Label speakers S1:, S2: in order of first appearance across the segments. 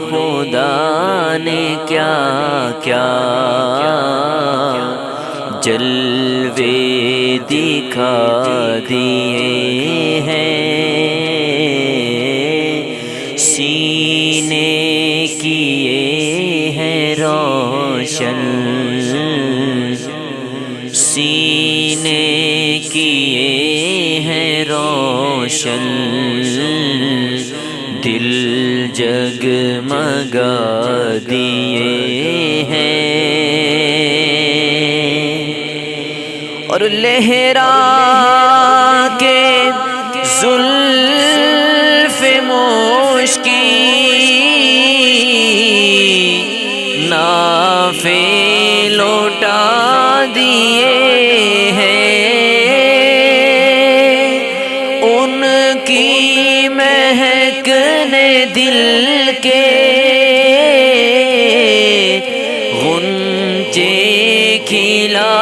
S1: خدا نے کیا کیا جلوے دکھا دیے ہیں، سینے کیے ہیں روشن، سینے کیے ہیں روشن، دل جگمگا دیے ہیں، اور لہرا کے زلف مشکی نافے لوٹا دیے ہیں، ان کی مہک نے دل کے غنچے کھلا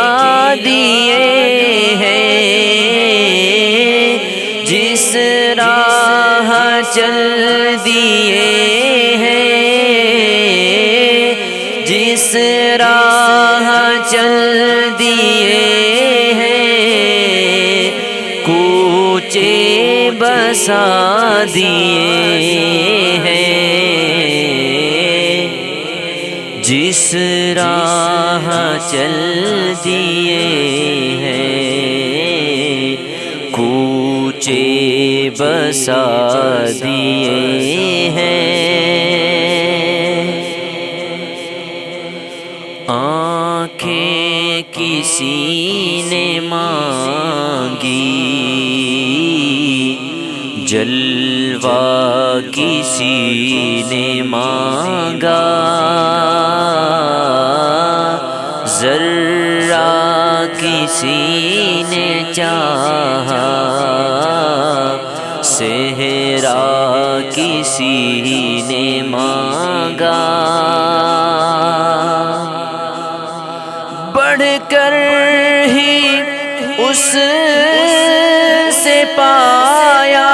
S1: دیے ہیں، جس راہ چل دیے ہیں، جس راہ چل دیے ہیں، کوچے بسا دیے ہیں، جس راہ چل دیے ہیں، کوچے بسا دیے ہیں، آنکھیں کسی نے مانگی، جلوہ کسی نے مانگا، ذرہ کسی نے چاہا، صحرا کسی نے مانگا، بڑھ کر ہی اس سے پایا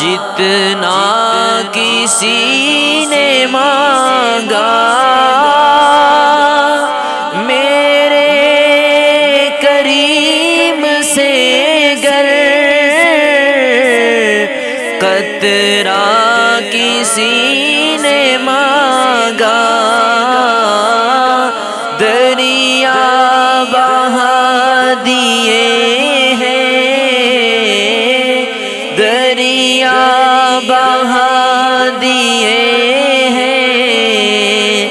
S1: جتنا کسی نے مانگا، میرے کریم سے گر قطرہ کسی نے مانگا، دریا بہا دیے ہیں، دریا بہا دیے ہیں،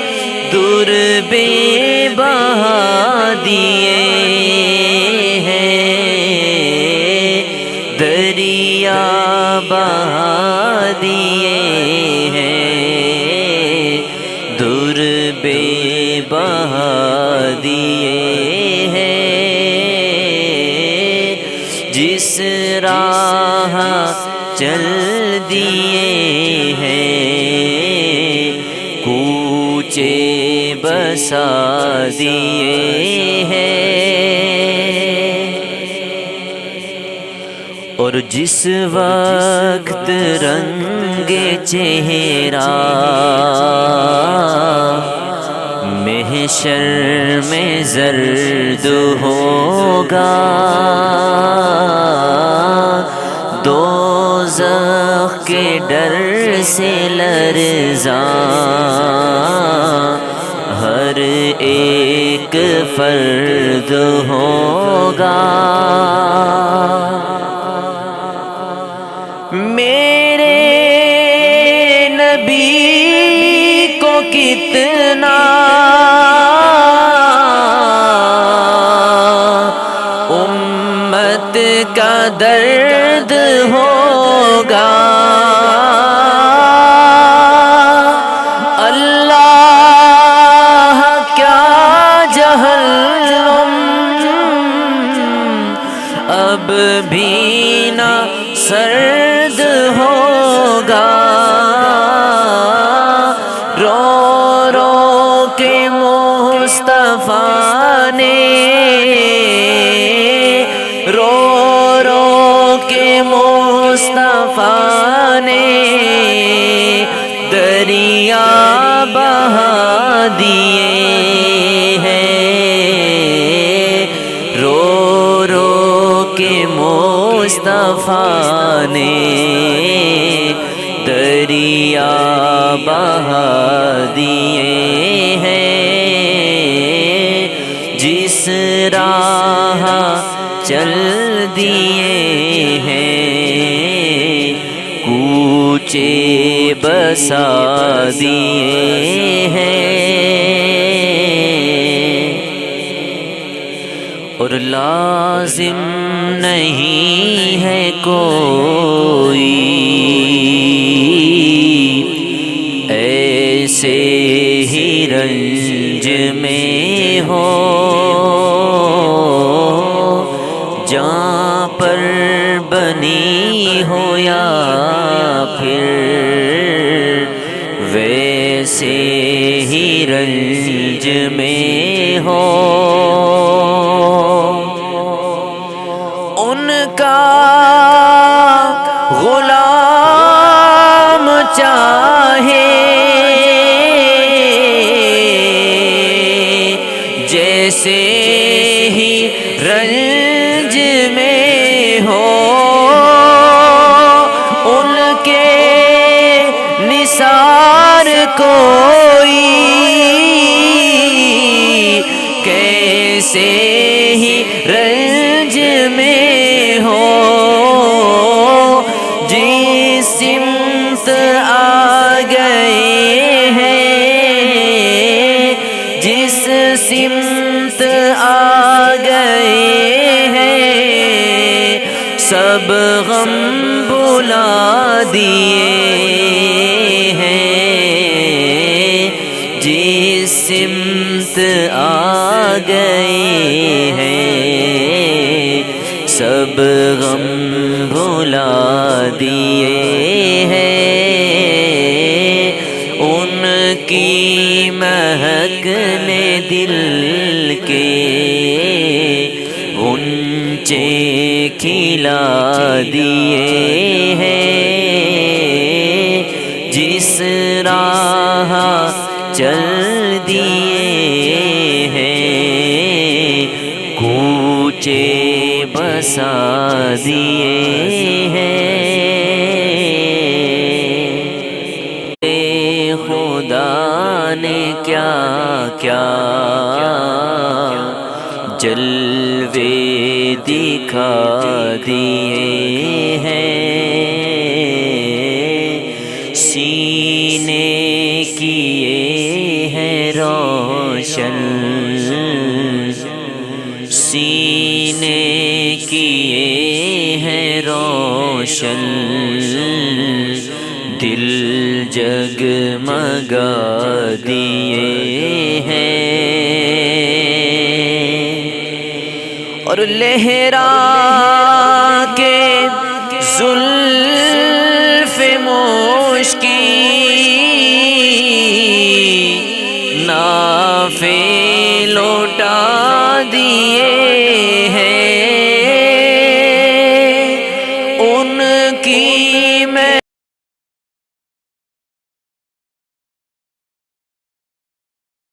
S1: در بے بہا دیے ہیں، دریا بہا دیے ہیں، در بے بہا دیے ہیں، جس راہ چل دیے ہیں، کوچے بسا دیے ہیں، اور جس وقت رنگ چہرہ محشر میں زرد ہوگا، دوزخ کے ڈر سے لرزاں ہر ایک فرد ہوگا، میرے نبی کو کتنا امت کا درد ہوگا، اللہ کیا جہنم اب بھی نہ سرد ہوگا، رو رو کے مصطفیٰ نے، رو رو کے مصطفیٰ نے دریا بہا دیے ہیں، رو رو کے مصطفیٰ نے دریا بہا دیے ہیں، جس راہ چل دیے ہیں کوچے بسا دیے ہیں، اور لازم نہیں ہے کوئی ایسے ہی رنج میں ہو جہاں پر بنی ہو یا پھر ویسے ہی رنج میں ہو، ان کا غلام چاہے جیسے ہی رنج میں ہو، ان کے نثار کوئی کیسے ہی رنج میں ہو، جس سمت آ گئے ہیں، جس سمت آ گئے ہیں، سب غم بھلا دیے ہیں، جس سمت آ گئے ہیں، سب غم بھلا دیے ہیں، ان کی مہک نے دل کے غنچے کھلا دیے ہیں، جس راہ چل دیے ہیں کوچے بسا دیے ہیں، خدا نے کیا کیا جلوے دکھا دیے ہیں، سینے کیے ہیں روشن، سینے کیے ہیں روشن، دل جگمگا دیے ہیں، اور لہرا کے زلف مشکی نافے لوٹا دیے